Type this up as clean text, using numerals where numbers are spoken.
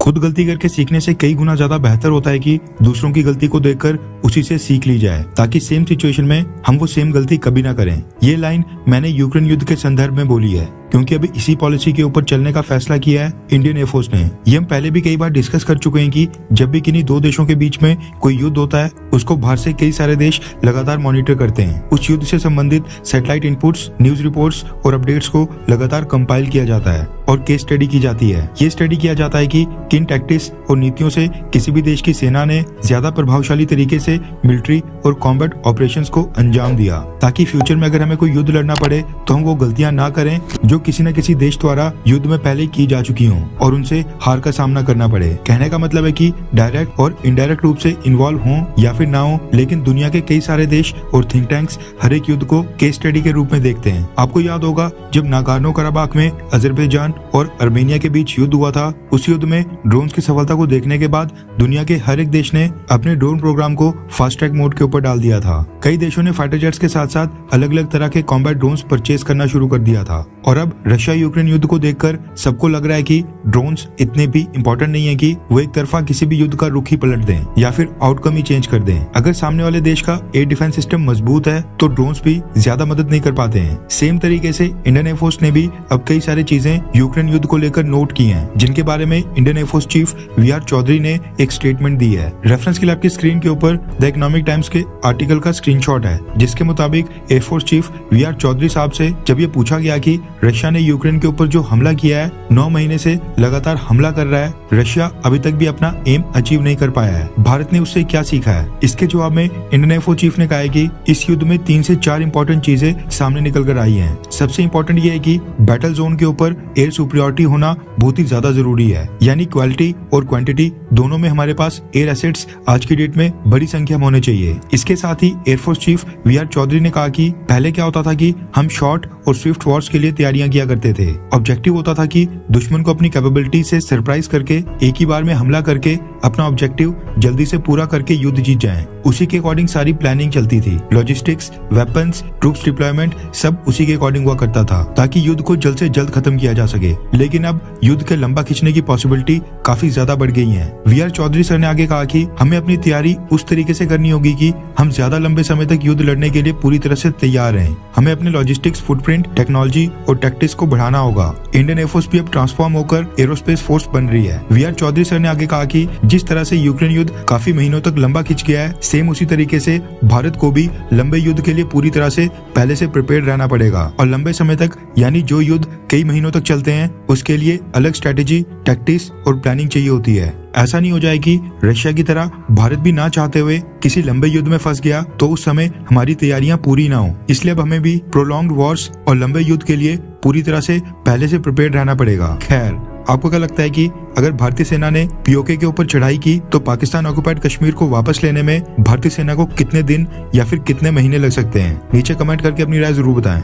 खुद गलती करके सीखने से कई गुना ज्यादा बेहतर होता है कि दूसरों की गलती को देखकर उसी से सीख ली जाए, ताकि सेम सिचुएशन में हम वो सेम गलती कभी ना करें। ये लाइन मैंने यूक्रेन युद्ध के संदर्भ में बोली है, क्योंकि अभी इसी पॉलिसी के ऊपर चलने का फैसला किया है इंडियन एयरफोर्स ने। ये हम पहले भी कई बार डिस्कस कर चुके हैं कि जब भी किन्हीं दो देशों के बीच में कोई युद्ध होता है, उसको बाहर से कई सारे देश लगातार मॉनिटर करते हैं। उस युद्ध से संबंधित सैटेलाइट इनपुट्स, न्यूज रिपोर्ट्स और अपडेट्स को लगातार कंपाइल किया जाता है और केस स्टडी की जाती है। ये स्टडी किया जाता है कि किन टैक्टिक्स और नीतियों से किसी भी देश की सेना ने ज्यादा प्रभावशाली तरीके से मिलिट्री और कॉम्बैट ऑपरेशंस को अंजाम दिया, ताकि फ्यूचर में अगर हमें कोई युद्ध लड़ना पड़े तो हम वो गलतियां ना करें जो किसी न किसी देश द्वारा युद्ध में पहले की जा चुकी हों और उनसे हार का सामना करना पड़े। कहने का मतलब है कि डायरेक्ट और इनडायरेक्ट रूप से इन्वॉल्व हों या फिर ना हो, लेकिन दुनिया के कई सारे देश और थिंक टैंक्स हर एक युद्ध को केस स्टडी के रूप में देखते हैं। आपको याद होगा जब नागोर्नो कराबाख में अजरबैजान और अर्मेनिया के बीच युद्ध हुआ था, उस युद्ध में ड्रोन्स की सफलता को देखने के बाद दुनिया के हर एक देश ने अपने ड्रोन प्रोग्राम को फास्ट ट्रैक मोड के ऊपर डाल दिया था। कई देशों ने फाइटर जेट्स के साथ साथ अलग अलग तरह के कॉम्बैट ड्रोन्स परचेज करना शुरू कर दिया था। और अब रशिया यूक्रेन युद्ध को देखकर सबको लग रहा है कि ड्रोन्स इतने भी इम्पोर्टेंट नहीं है कि वो एक तरफा किसी भी युद्ध का रुख ही पलट दें या फिर आउटकम ही चेंज कर दें। अगर सामने वाले देश का एयर डिफेंस सिस्टम मजबूत है तो ड्रोन्स भी ज्यादा मदद नहीं कर पाते हैं। सेम तरीके से इंडियन एयरफोर्स ने भी अब कई सारी चीजें यूक्रेन युद्ध को लेकर नोट की हैं, जिनके बारे में Indian air force chief V R. Chaudhari ने एक स्टेटमेंट दी है। रेफरेंस के लिए आपकी स्क्रीन के ऊपर द इकोनॉमिक टाइम्स के आर्टिकल का स्क्रीनशॉट है, जिसके मुताबिक एयरफोर्स चीफ वी.आर. चौधरी साहब से जब ये पूछा गया कि रशिया ने यूक्रेन के ऊपर जो हमला किया है, 9 महीने से लगातार हमला कर रहा है, रशिया अभी तक भी अपना एम अचीव नहीं कर पाया है, भारत ने उससे क्या सीखा है। इसके जवाब में इंडियन एयरफोर्स चीफ ने कहा है कि इस युद्ध में 3 से 4 इंपॉर्टेंट चीजें सामने निकल कर आई हैं। सबसे इंपॉर्टेंट ये है कि बैटल जोन के ऊपर एयर सुपीरियरिटी होना बहुत ही ज्यादा जरूरी है, यानी क्वालिटी और क्वांटिटी दोनों में हमारे पास एयर एसेट्स आज की डेट में बड़ी संख्या में होने चाहिए। इसके साथ ही एयरफोर्स चीफ वी.आर. चौधरी ने कहा कि पहले क्या होता था कि हम शॉर्ट और स्विफ्ट वॉर्स के लिए तैयारियां किया करते थे। ऑब्जेक्टिव होता था कि दुश्मन को अपनी कैपेबिलिटी से सरप्राइज करके एक ही बार में हमला करके अपना ऑब्जेक्टिव जल्दी से पूरा करके युद्ध जीत जाएं। उसी के अकॉर्डिंग सारी प्लानिंग चलती थी। लॉजिस्टिक्स, वेपन्स, ट्रूप्स डिप्लॉयमेंट सब उसी के अकॉर्डिंग हुआ करता था, ताकि युद्ध को जल्द से जल्द खत्म किया जा सके। लेकिन अब युद्ध के लंबा खींचने की पॉसिबिलिटी काफी ज्यादा बढ़ गई है। वी.आर. चौधरी सर ने आगे कहा कि हमें अपनी तैयारी उस तरीके से करनी होगी कि हम ज्यादा लंबे समय तक युद्ध लड़ने के लिए पूरी तरह से तैयार रहें। हमें अपने लॉजिस्टिक्स फुटप्रिंट, टेक्नोलॉजी और टैक्टिक्स को बढ़ाना होगा। इंडियन एयरफोर्स भी अब ट्रांसफॉर्म होकर एरोस्पेस फोर्स बन रही है। वी.आर. चौधरी सर ने आगे कहा कि जिस तरह से यूक्रेन युद्ध काफी महीनों तक लंबा खिंच गया है, सेम उसी तरीके से भारत को भी लंबे युद्ध के लिए पूरी तरह से पहले से प्रिपेयर रहना पड़ेगा। और लंबे समय तक, यानी जो युद्ध कई महीनों तक चलते हैं, उसके लिए अलग स्ट्रेटेजी, टैक्टिक्स और प्लानिंग चाहिए होती है। ऐसा नहीं हो जाए कि रशिया की तरह भारत भी ना चाहते हुए किसी लंबे युद्ध में फंस गया तो उस समय हमारी तैयारियां पूरी ना हो। इसलिए अब हमें भी प्रोलॉन्ग्ड वॉर्स और लंबे युद्ध के लिए पूरी तरह से पहले से प्रिपेयर रहना पड़ेगा। खैर, आपको क्या लगता है कि अगर भारतीय सेना ने पीओके के ऊपर चढ़ाई की तो पाकिस्तान ऑक्युपाइड कश्मीर को वापस लेने में भारतीय सेना को कितने दिन या फिर कितने महीने लग सकते हैं? नीचे कमेंट करके अपनी राय जरूर बताएं।